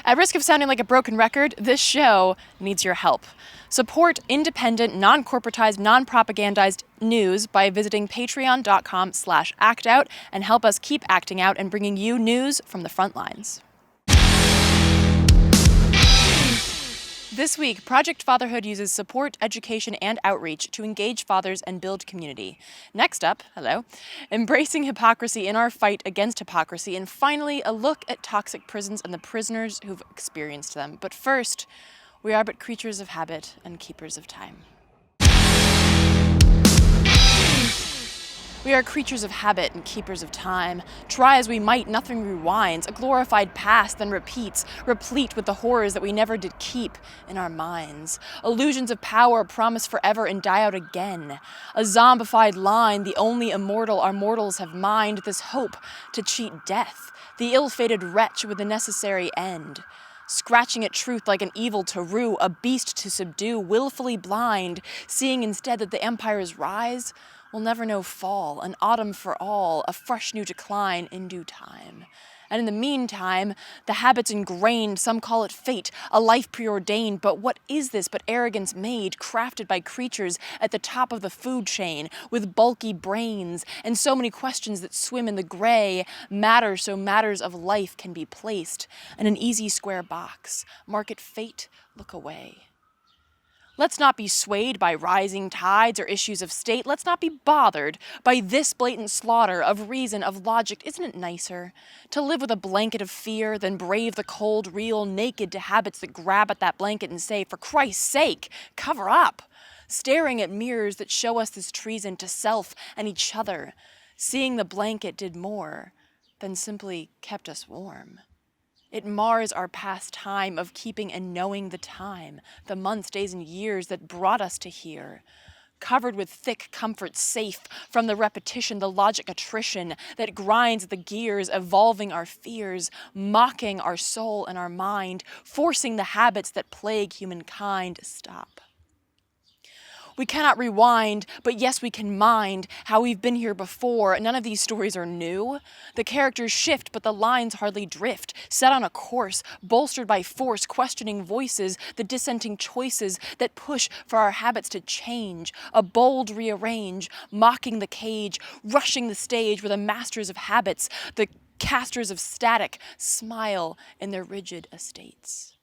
At risk of sounding like a broken record, this show needs your help. Support independent, non-corporatized, non-propagandized news by visiting Patreon.com/actout and help us keep acting out and bringing you news from the front lines. This week, Project Fatherhood uses support, education, and outreach to engage fathers and build community. Next up, embracing hypocrisy in our fight against hypocrisy, and finally, a look at toxic prisons and the prisoners who've experienced them. But first, we are but creatures of habit and keepers of time. We are creatures of habit and keepers of time. Try as we might, nothing rewinds. A glorified past then repeats, replete with the horrors that we never did keep in our minds. Illusions of power promise forever and die out again. A zombified line, the only immortal our mortals have mined. This hope to cheat death, the ill-fated wretch with the necessary end. Scratching at truth like an evil to rue, a beast to subdue, willfully blind, seeing instead that the empires rise will never know fall, an autumn for all, a fresh new decline in due time. And in the meantime, the habits ingrained, some call it fate, a life preordained, but what is this but arrogance made, crafted by creatures at the top of the food chain, with bulky brains, and so many questions that swim in the gray, matter so matters of life can be placed in an easy square box, mark it fate, look away. Let's not be swayed by rising tides or issues of state. Let's not be bothered by this blatant slaughter of reason, of logic. Isn't it nicer to live with a blanket of fear than brave the cold, real, naked to habits that grab at that blanket and say, for Christ's sake, cover up? Staring at mirrors that show us this treason to self and each other. Seeing the blanket did more than simply kept us warm. It mars our past time of keeping and knowing the time, the months, days, and years that brought us to here. Covered with thick comfort, safe from the repetition, the logic attrition that grinds the gears, evolving our fears, mocking our soul and our mind, forcing the habits that plague humankind stop. We cannot rewind, but yes, we can mind how we've been here before. None of these stories are new. The characters shift, but the lines hardly drift. Set on a course, bolstered by force, questioning voices, the dissenting choices that push for our habits to change. A bold rearrange, mocking the cage, rushing the stage where the masters of habits, the casters of static, smile in their rigid estates.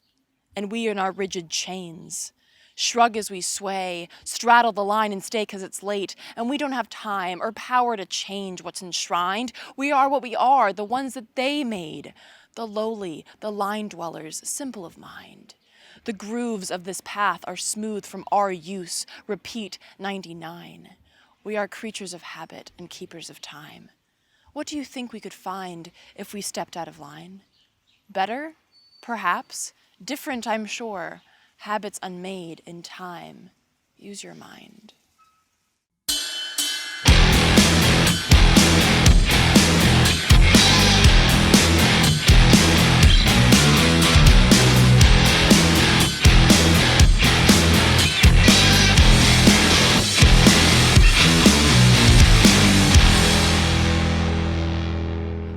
And we in our rigid chains. Shrug as we sway, straddle the line and stay 'cause it's late, and we don't have time or power to change what's enshrined. We are what we are, the ones that they made, the lowly, the line dwellers, simple of mind. The grooves of this path are smooth from our use, repeat 99. We are creatures of habit and keepers of time. What do you think we could find if we stepped out of line? Better? Perhaps. Different, I'm sure. Habits unmade in time. Use your mind.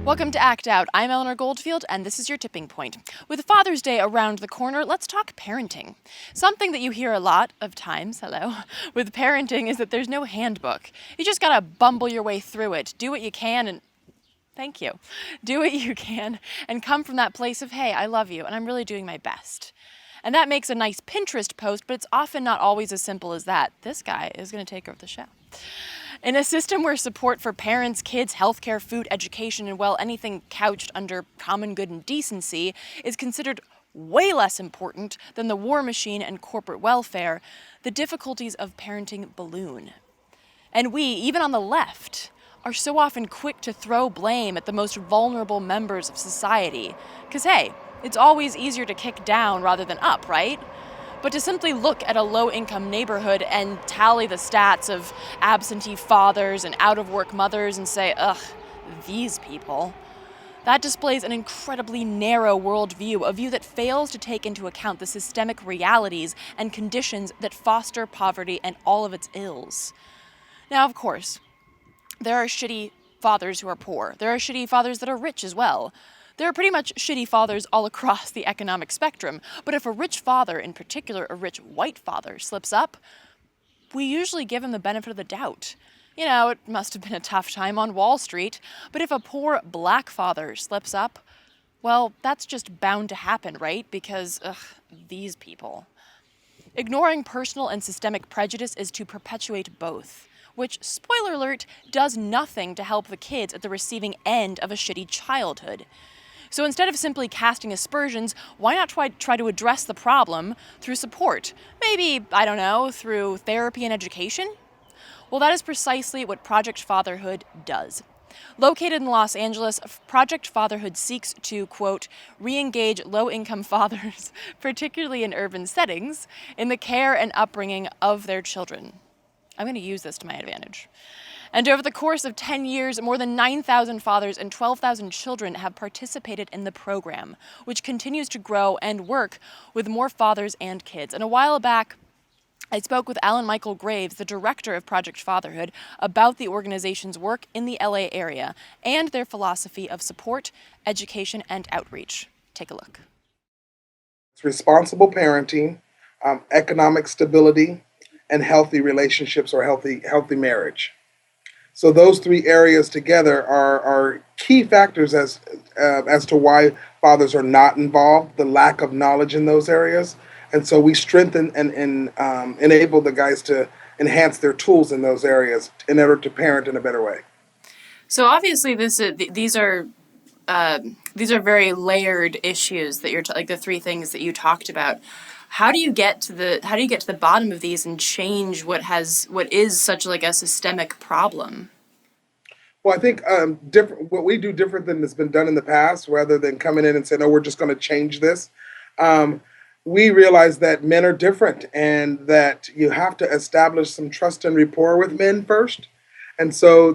Welcome to Act Out. I'm Eleanor Goldfield, and this is your tipping point. With Father's Day around the corner, let's talk parenting. Something that you hear a lot of times, with parenting is that there's no handbook. You just gotta bumble your way through it. Do what you can and thank you. Do what you can and come from that place of, hey, I love you and I'm really doing my best. And that makes a nice Pinterest post, but it's often not always as simple as that. This guy is gonna take over the show. In a system where support for parents, kids, healthcare, food, education, and anything couched under common good and decency is considered way less important than the war machine and corporate welfare, the difficulties of parenting balloon. And we, even on the left, are so often quick to throw blame at the most vulnerable members of society. 'Cause hey, it's always easier to kick down rather than up, right? But to simply look at a low-income neighborhood and tally the stats of absentee fathers and out-of-work mothers and say, ugh, these people, that displays an incredibly narrow worldview, a view that fails to take into account the systemic realities and conditions that foster poverty and all of its ills. Now, of course, there are shitty fathers who are poor. There are shitty fathers that are rich as well. There are pretty much shitty fathers all across the economic spectrum, but if a rich father, in particular a rich white father, slips up, we usually give him the benefit of the doubt. You know, it must have been a tough time on Wall Street, but if a poor black father slips up, well, that's just bound to happen, right? Because, these people. Ignoring personal and systemic prejudice is to perpetuate both, which, spoiler alert, does nothing to help the kids at the receiving end of a shitty childhood. So instead of simply casting aspersions, why not try to address the problem through support? Maybe, I don't know, through therapy and education? Well, that is precisely what Project Fatherhood does. Located in Los Angeles, Project Fatherhood seeks to, quote, re-engage low-income fathers, particularly in urban settings, in the care and upbringing of their children. I'm going to use this to my advantage. And over the course of 10 years, more than 9,000 fathers and 12,000 children have participated in the program, which continues to grow and work with more fathers and kids. And a while back, I spoke with Alan Michael Graves, the director of Project Fatherhood, about the organization's work in the LA area and their philosophy of support, education, and outreach. Take a look. It's responsible parenting, economic stability, and healthy relationships or healthy marriage. So those three areas together are key factors as to why fathers are not involved, the lack of knowledge in those areas. And so we strengthen and enable the guys to enhance their tools in those areas in order to parent in a better way. So obviously, these are very layered issues that you're like the three things that you talked about. How do you get to the bottom of these and change what is such like a systemic problem? Well, I think what we do different than has been done in the past, rather than coming in and saying, "Oh, we're just going to change this." We realize that men are different, and that you have to establish some trust and rapport with men first. And so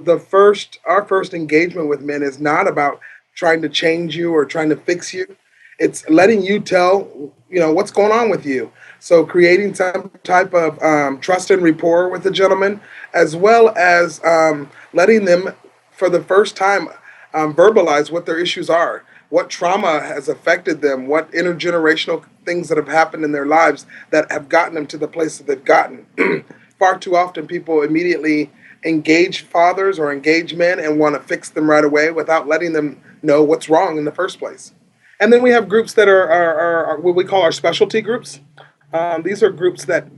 our first engagement with men is not about trying to change you or trying to fix you. It's letting you tell, what's going on with you. So creating some type of trust and rapport with the gentleman, as well as letting them, for the first time, verbalize what their issues are, what trauma has affected them, what intergenerational things that have happened in their lives that have gotten them to the place that they've gotten. Far too often, people immediately engage fathers or engage men and want to fix them right away without letting them know what's wrong in the first place. And then we have groups that are what we call our specialty groups. These are groups that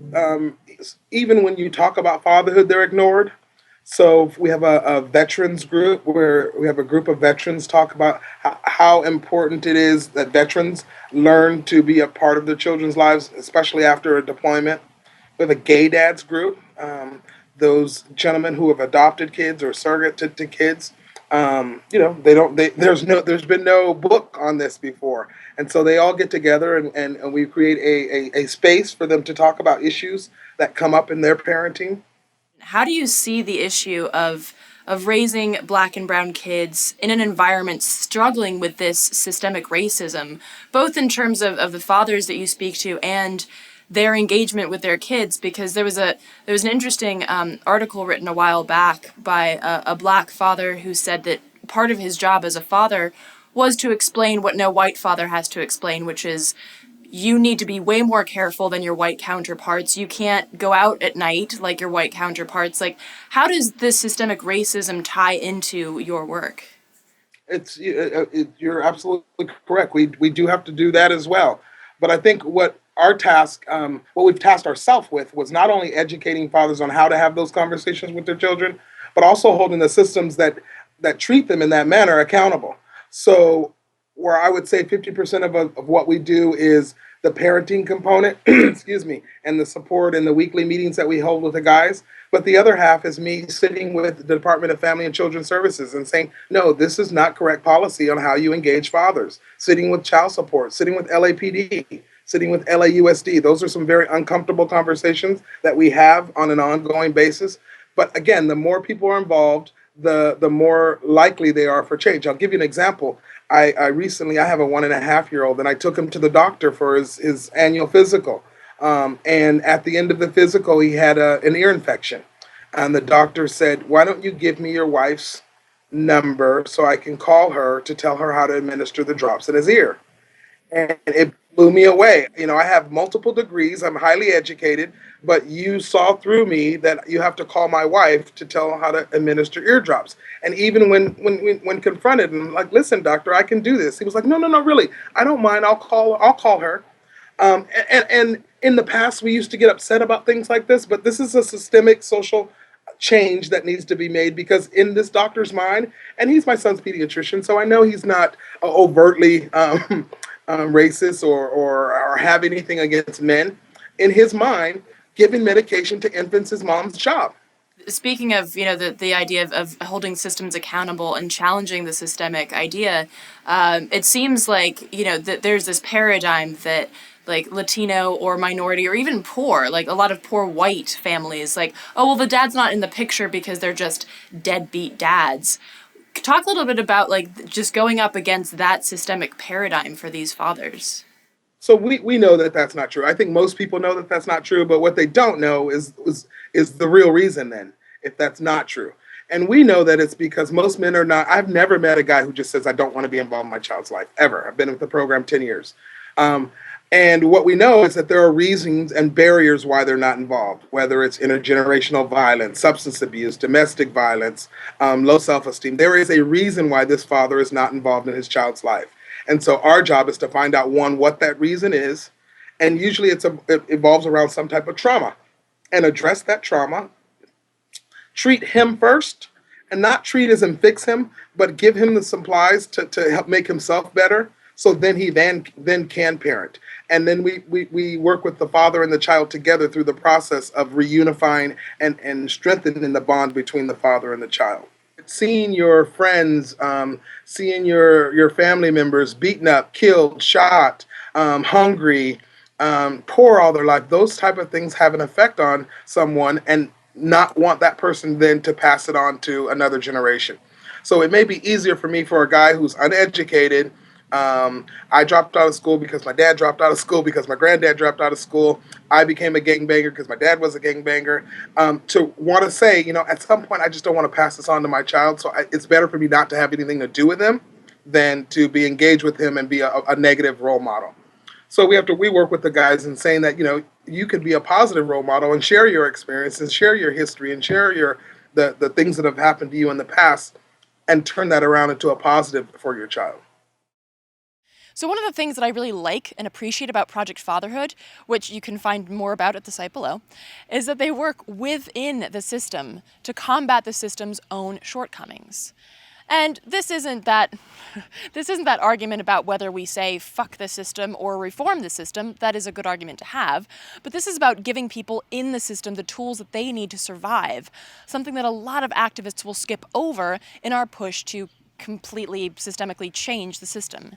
even when you talk about fatherhood, they're ignored. So we have a veterans group where we have a group of veterans talk about how important it is that veterans learn to be a part of their children's lives, especially after a deployment. We have a gay dads group. Those gentlemen who have adopted kids or surrogate to kids. There's been no book on this before. And so they all get together and we create a space for them to talk about issues that come up in their parenting. How do you see the issue of raising black and brown kids in an environment struggling with this systemic racism, both in terms of the fathers that you speak to and their engagement with their kids? Because there was an interesting article written a while back by a black father who said that part of his job as a father was to explain what no white father has to explain, which is you need to be way more careful than your white counterparts. You can't go out at night like your white counterparts. Like, how does this systemic racism tie into your work? You're absolutely correct. We do have to do that as well. But I think what we've tasked ourselves with was not only educating fathers on how to have those conversations with their children, but also holding the systems that treat them in that manner accountable. So where I would say 50% of what we do is the parenting component, excuse me, and the support and the weekly meetings that we hold with the guys. But the other half is me sitting with the Department of Family and Children Services and saying, no, this is not correct policy on how you engage fathers. Sitting with child support, sitting with LAPD, sitting with LAUSD. Those are some very uncomfortable conversations that we have on an ongoing basis. But again, the more people are involved, the more likely they are for change. I'll give you an example. I have a 1.5-year-old, and I took him to the doctor for his annual physical. And at the end of the physical, he had an ear infection. And the doctor said, "Why don't you give me your wife's number so I can call her to tell her how to administer the drops in his ear. And it blew me away. I have multiple degrees, I'm highly educated, but you saw through me that you have to call my wife to tell her how to administer eardrops. And even when confronted, and I'm like, listen, doctor, I can do this. He was like, no, no, no, really, I don't mind. I'll call her. And in the past, we used to get upset about things like this, but this is a systemic social change that needs to be made because in this doctor's mind, and he's my son's pediatrician, so I know he's not overtly racist or have anything against men. In his mind, giving medication to infants is mom's job. Speaking of, the idea of holding systems accountable and challenging the systemic idea, it seems like, that there's this paradigm that like Latino or minority or even poor, like a lot of poor white families, like, oh, well, the dad's not in the picture because they're just deadbeat dads. Talk a little bit about like just going up against that systemic paradigm for these fathers. So we know that that's not true. I think most people know that that's not true, but what they don't know is the real reason then, if that's not true. And we know that it's because most men are not. I've never met a guy who just says, I don't want to be involved in my child's life, ever. I've been with the program 10 years. And what we know is that there are reasons and barriers why they're not involved, whether it's intergenerational violence, substance abuse, domestic violence, low self-esteem. There is a reason why this father is not involved in his child's life. And so our job is to find out, one, what that reason is. And usually it evolves around some type of trauma, and address that trauma. Treat him first, and not treat as in fix him, but give him the supplies to help make himself better. So then he then can parent. And then we work with the father and the child together through the process of reunifying and strengthening the bond between the father and the child. Seeing your friends, seeing your family members beaten up, killed, shot, hungry, poor all their life, those type of things have an effect on someone, and not want that person then to pass it on to another generation. So it may be easier for me, for a guy who's uneducated. I dropped out of school because my dad dropped out of school, because my granddad dropped out of school. I became a gangbanger because my dad was a gangbanger. To want to say, at some point, I just don't want to pass this on to my child. So it's better for me not to have anything to do with him than to be engaged with him and be a negative role model. So we work with the guys in saying that, you can be a positive role model and share your experience and share your history and share the things that have happened to you in the past, and turn that around into a positive for your child. So one of the things that I really like and appreciate about Project Fatherhood, which you can find more about at the site below, is that they work within the system to combat the system's own shortcomings. And this isn't that argument about whether we say fuck the system or reform the system. That is a good argument to have. But this is about giving people in the system the tools that they need to survive, something that a lot of activists will skip over in our push to completely systemically change the system.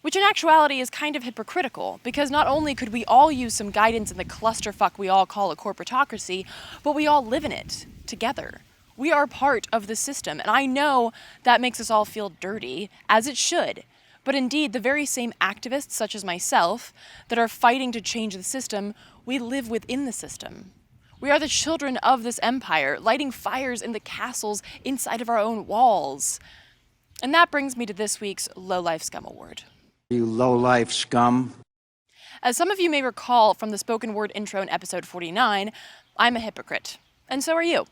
Which in actuality is kind of hypocritical, because not only could we all use some guidance in the clusterfuck we all call a corporatocracy, but we all live in it together. We are part of the system, and I know that makes us all feel dirty, as it should. But indeed, the very same activists, such as myself, that are fighting to change the system, we live within the system. We are the children of this empire, lighting fires in the castles inside of our own walls. And that brings me to this week's Low-Life Scum Award. You low-life scum. As some of you may recall from the spoken word intro in episode 49, I'm a hypocrite. And so are you.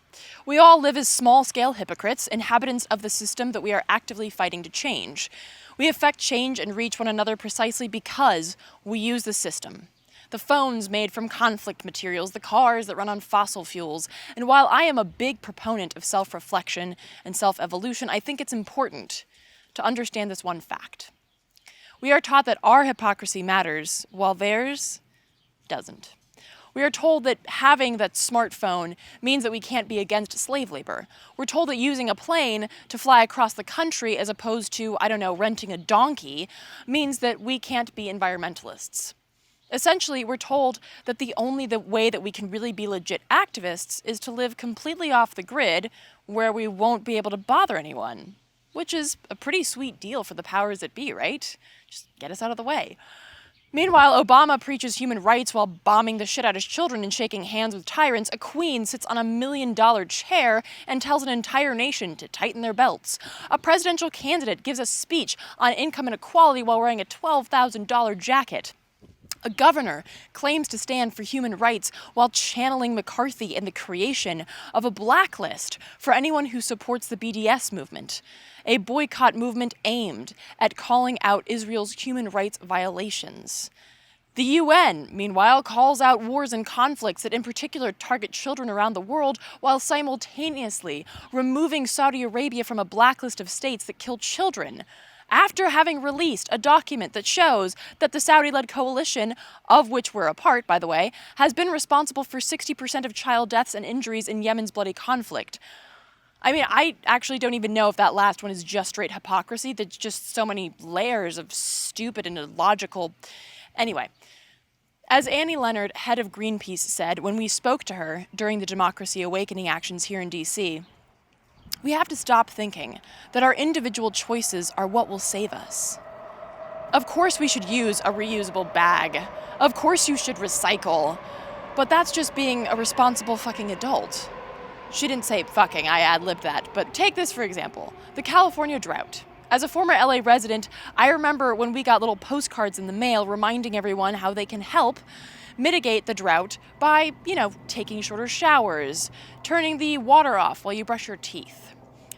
We all live as small-scale hypocrites, inhabitants of the system that we are actively fighting to change. We affect change and reach one another precisely because we use the system. The phones made from conflict materials, the cars that run on fossil fuels. And while I am a big proponent of self-reflection and self-evolution, I think it's important to understand this one fact. We are taught that our hypocrisy matters, while theirs doesn't. We are told that having that smartphone means that we can't be against slave labor. We're told that using a plane to fly across the country as opposed to, renting a donkey means that we can't be environmentalists. Essentially, we're told that the way that we can really be legit activists is to live completely off the grid where we won't be able to bother anyone, which is a pretty sweet deal for the powers that be, right? Just get us out of the way. Meanwhile, Obama preaches human rights while bombing the shit out of his children and shaking hands with tyrants. A queen sits on a $1 million chair and tells an entire nation to tighten their belts. A presidential candidate gives a speech on income inequality while wearing a $12,000 jacket. A governor claims to stand for human rights while channeling McCarthy in the creation of a blacklist for anyone who supports the BDS movement, a boycott movement aimed at calling out Israel's human rights violations. The UN, meanwhile, calls out wars and conflicts that in particular target children around the world while simultaneously removing Saudi Arabia from a blacklist of states that kill children, after having released a document that shows that the Saudi-led coalition, of which we're a part, by the way, has been responsible for 60% of child deaths and injuries in Yemen's bloody conflict. I mean, I actually don't even know if that last one is just straight hypocrisy. There's just so many layers of stupid and illogical. Anyway, as Annie Leonard, head of Greenpeace, said when we spoke to her during the Democracy Awakening actions here in D.C., we have to stop thinking that our individual choices are what will save us. Of course we should use a reusable bag. Of course you should recycle. But that's just being a responsible fucking adult. She didn't say fucking, I ad-libbed that. But take this for example, the California drought. As a former LA resident, I remember when we got little postcards in the mail reminding everyone how they can help mitigate the drought by, taking shorter showers, turning the water off while you brush your teeth,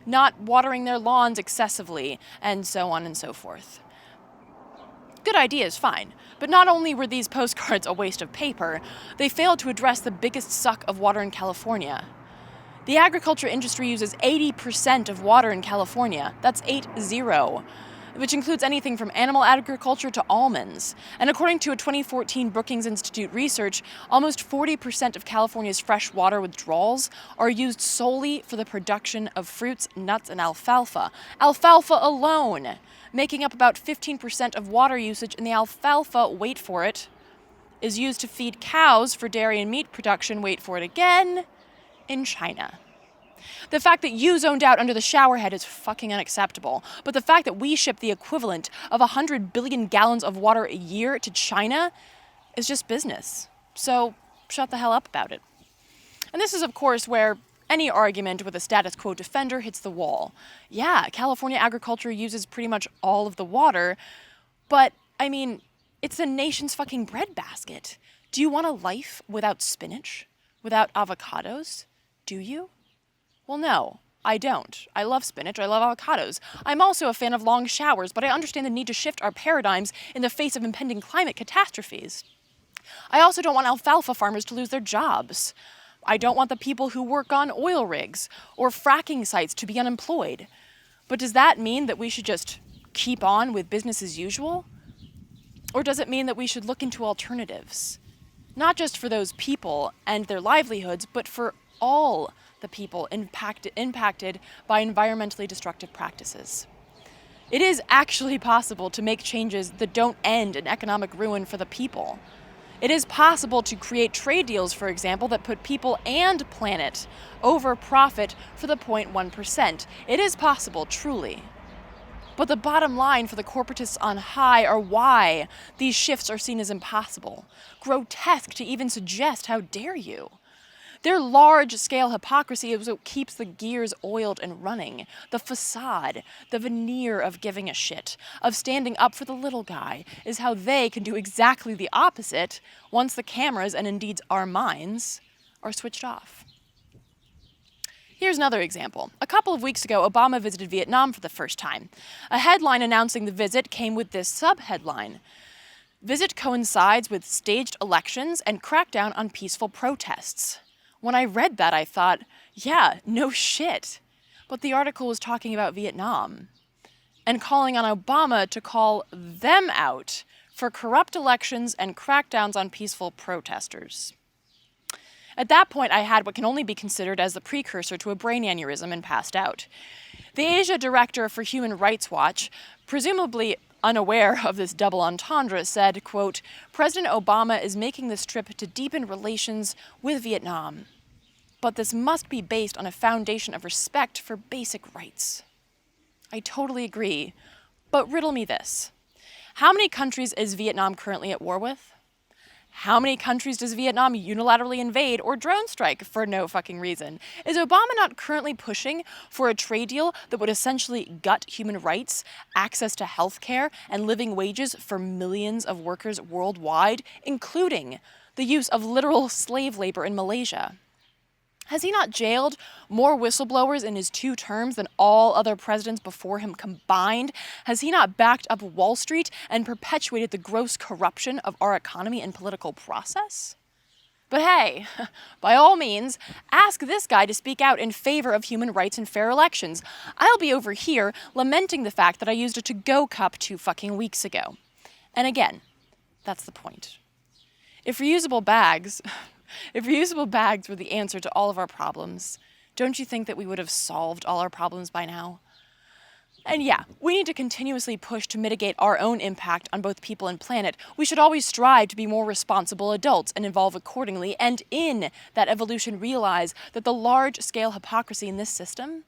not watering their lawns excessively, and so on and so forth. Good ideas, fine. But not only were these postcards a waste of paper, they failed to address the biggest suck of water in California. The agriculture industry uses 80% of water in California. That's 80, which includes anything from animal agriculture to almonds. And according to a 2014 Brookings Institute research, almost 40% of California's freshwater withdrawals are used solely for the production of fruits, nuts, and alfalfa. Alfalfa alone, making up about 15% of water usage, and the alfalfa, wait for it, is used to feed cows for dairy and meat production, wait for it again, in China. The fact that you zoned out under the showerhead is fucking unacceptable, but the fact that we ship the equivalent of 100 billion gallons of water a year to China is just business. So shut the hell up about it. And this is, of course, where any argument with a status quo defender hits the wall. Yeah, California agriculture uses pretty much all of the water, but, it's the nation's fucking breadbasket. Do you want a life without spinach? Without avocados? Do you? Well, no, I don't. I love spinach, I love avocados. I'm also a fan of long showers, but I understand the need to shift our paradigms in the face of impending climate catastrophes. I also don't want alfalfa farmers to lose their jobs. I don't want the people who work on oil rigs or fracking sites to be unemployed. But does that mean that we should just keep on with business as usual? Or does it mean that we should look into alternatives? Not just for those people and their livelihoods, but for all the people impacted by environmentally destructive practices. It is actually possible to make changes that don't end in economic ruin for the people. It is possible to create trade deals, for example, that put people and planet over profit for the 0.1%. It is possible, truly. But the bottom line for the corporatists on high are why these shifts are seen as impossible. Grotesque to even suggest, how dare you? Their large-scale hypocrisy is what keeps the gears oiled and running. The facade, the veneer of giving a shit, of standing up for the little guy, is how they can do exactly the opposite once the cameras, and indeed our minds, are switched off. Here's another example. A couple of weeks ago, Obama visited Vietnam for the first time. A headline announcing the visit came with this sub-headline: "Visit coincides with staged elections and crackdown on peaceful protests." When I read that, I thought, yeah, no shit. But the article was talking about Vietnam and calling on Obama to call them out for corrupt elections and crackdowns on peaceful protesters. At that point, I had what can only be considered as the precursor to a brain aneurysm and passed out. The Asia director for Human Rights Watch, presumably unaware of this double entendre, said, quote, "President Obama is making this trip to deepen relations with Vietnam. But this must be based on a foundation of respect for basic rights." I totally agree, but riddle me this. How many countries is Vietnam currently at war with? How many countries does Vietnam unilaterally invade or drone strike for no fucking reason? Is Obama not currently pushing for a trade deal that would essentially gut human rights, access to health care, and living wages for millions of workers worldwide, including the use of literal slave labor in Malaysia? Has he not jailed more whistleblowers in his 2 terms than all other presidents before him combined? Has he not backed up Wall Street and perpetuated the gross corruption of our economy and political process? But hey, by all means, ask this guy to speak out in favor of human rights and fair elections. I'll be over here lamenting the fact that I used a to-go cup 2 fucking weeks ago. And again, that's the point. If reusable bags were the answer to all of our problems, don't you think that we would have solved all our problems by now? And yeah, we need to continuously push to mitigate our own impact on both people and planet. We should always strive to be more responsible adults and evolve accordingly, and in that evolution realize that the large-scale hypocrisy in this system,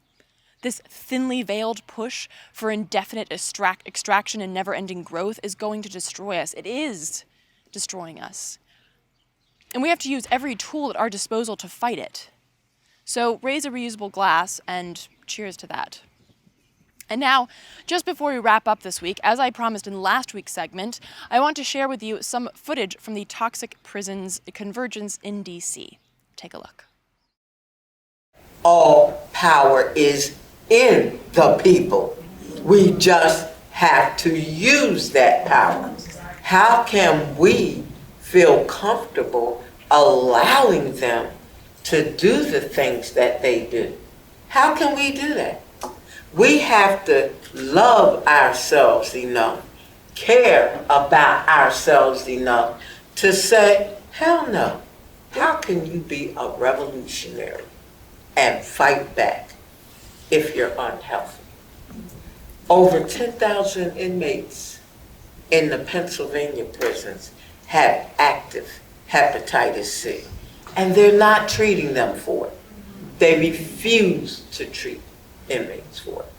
this thinly veiled push for indefinite extraction and never-ending growth, is going to destroy us. It is destroying us. And we have to use every tool at our disposal to fight it. So raise a reusable glass and cheers to that. And now, just before we wrap up this week, as I promised in last week's segment, I want to share with you some footage from the toxic prisons convergence in DC. Take a look. All power is in the people. We just have to use that power. How can we feel comfortable allowing them to do the things that they do? How can we do that? We have to love ourselves enough, care about ourselves enough to say, hell no. How can you be a revolutionary and fight back if you're unhealthy? Over 10,000 inmates in the Pennsylvania prisons have active hepatitis C, and they're not treating them for it. They refuse to treat inmates for it.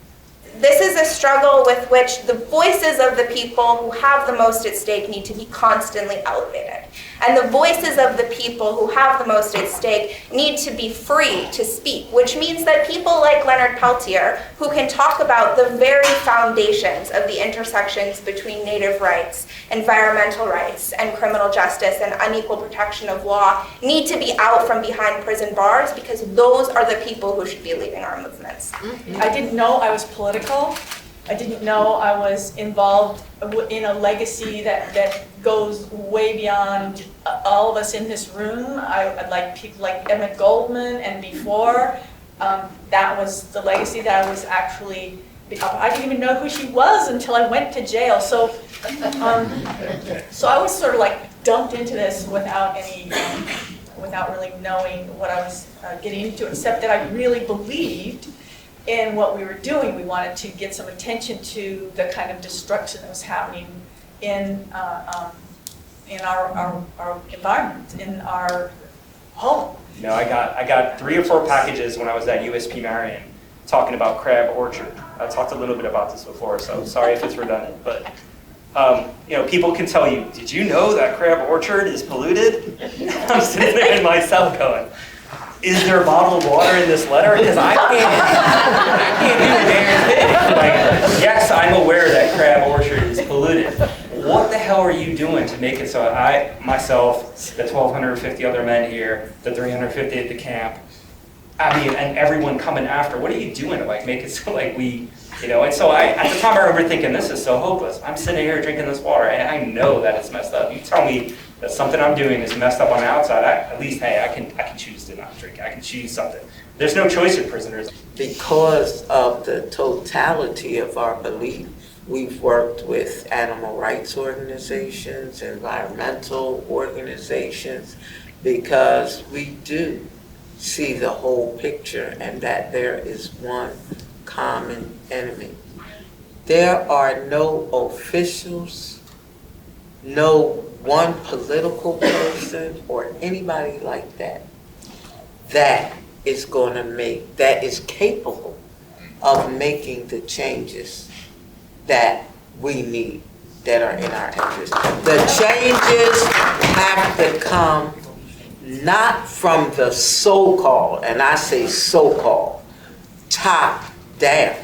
This is a struggle with which the voices of the people who have the most at stake need to be constantly elevated. And the voices of the people who have the most at stake need to be free to speak, which means that people like Leonard Peltier, who can talk about the very foundations of the intersections between Native rights, environmental rights, and criminal justice and unequal protection of law, need to be out from behind prison bars, because those are the people who should be leading our movements. I didn't know I was political. I didn't know I was involved in a legacy that goes way beyond all of us in this room. I like people like Emmett Goldman and before. That was the legacy that I was actually, I didn't even know who she was until I went to jail. So I was sort of like dumped into this without really knowing what I was getting into, except that I really believed in what we were doing. We wanted to get some attention to the kind of destruction that was happening in our environment, in our home. You know, I got 3 or 4 packages when I was at USP Marion talking about Crab Orchard. I talked a little bit about this before, so sorry if it's redundant, but you know, people can tell you, did you know that Crab Orchard is polluted? I'm sitting there in my cell going, is there bottled water in this letter? Because I can't do the damn thing. Like, yes, I'm aware that Crab Orchard is polluted. What the hell are you doing to make it so I, myself, the 1,250 other men here, the 350 at the camp, I mean, and everyone coming after, what are you doing to like make it so like we, you know? And so at the time I remember thinking, this is so hopeless. I'm sitting here drinking this water and I know that it's messed up. You tell me that something I'm doing is messed up on the outside, at least, hey, I can choose to not drink. I can choose something. There's no choice with prisoners. Because of the totality of our belief, we've worked with animal rights organizations, environmental organizations, because we do see the whole picture and that there is one common enemy. There are no officials, no one political person or anybody like that that is capable of making the changes that we need, that are in our interest. The changes have to come not from the so-called, and I say so-called, top down.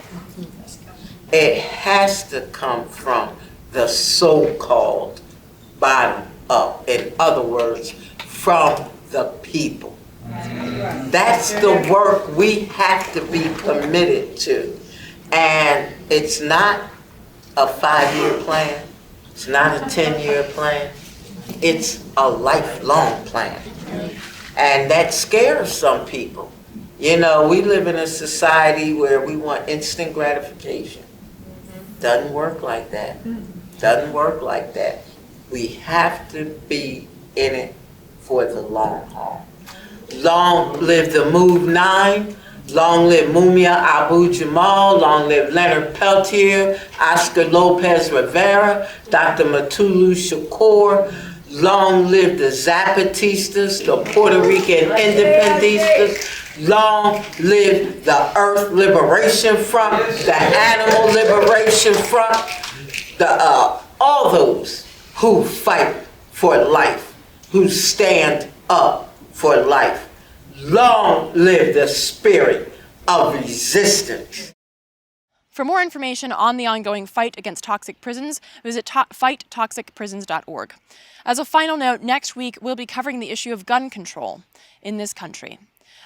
It has to come from the so-called bottom up. In other words, from the people. That's the work we have to be committed to. And it's not a 5-year plan. It's not a 10-year plan. It's a lifelong plan. And that scares some people. You know, we live in a society where we want instant gratification. Doesn't work like that. Doesn't work like that. We have to be in it for the long haul. Long live the Move 9. Long live Mumia Abu-Jamal. Long live Leonard Peltier, Oscar Lopez Rivera, Dr. Matulu Shakur. Long live the Zapatistas, the Puerto Rican Independistas. Long live the Earth Liberation Front, the Animal Liberation Front, all those who fight for life, who stand up for life. Long live the spirit of resistance. For more information on the ongoing fight against toxic prisons, visit fighttoxicprisons.org. As a final note, next week we'll be covering the issue of gun control in this country,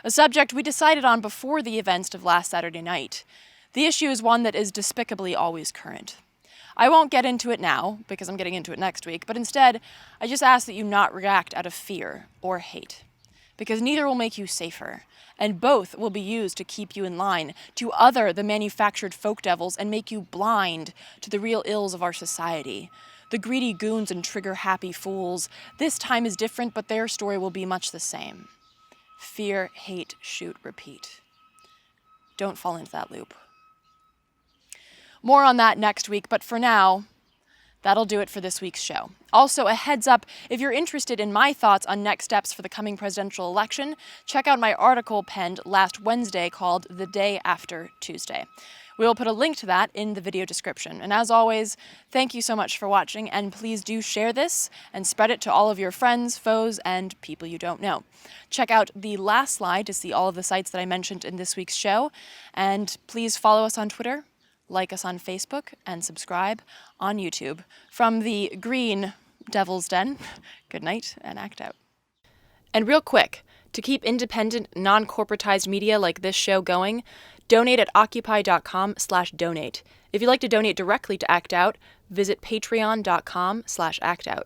a subject we decided on before the events of last Saturday night. The issue is one that is despicably always current. I won't get into it now, because I'm getting into it next week, but instead, I just ask that you not react out of fear or hate, because neither will make you safer, and both will be used to keep you in line, to other the manufactured folk devils and make you blind to the real ills of our society. The greedy goons and trigger-happy fools. This time is different, but their story will be much the same. Fear, hate, shoot, repeat. Don't fall into that loop. More on that next week, but for now, that'll do it for this week's show. Also, a heads up, if you're interested in my thoughts on next steps for the coming presidential election, check out my article penned last Wednesday called The Day After Tuesday. We will put a link to that in the video description. And as always, thank you so much for watching, and please do share this and spread it to all of your friends, foes, and people you don't know. Check out the last slide to see all of the sites that I mentioned in this week's show, and please follow us on Twitter, like us on Facebook, and subscribe on YouTube. From the green Devil's Den, good night and act out. And real quick, to keep independent, non-corporatized media like this show going, donate at Occupy.com/donate. If you'd like to donate directly to Act Out, visit Patreon.com/actout.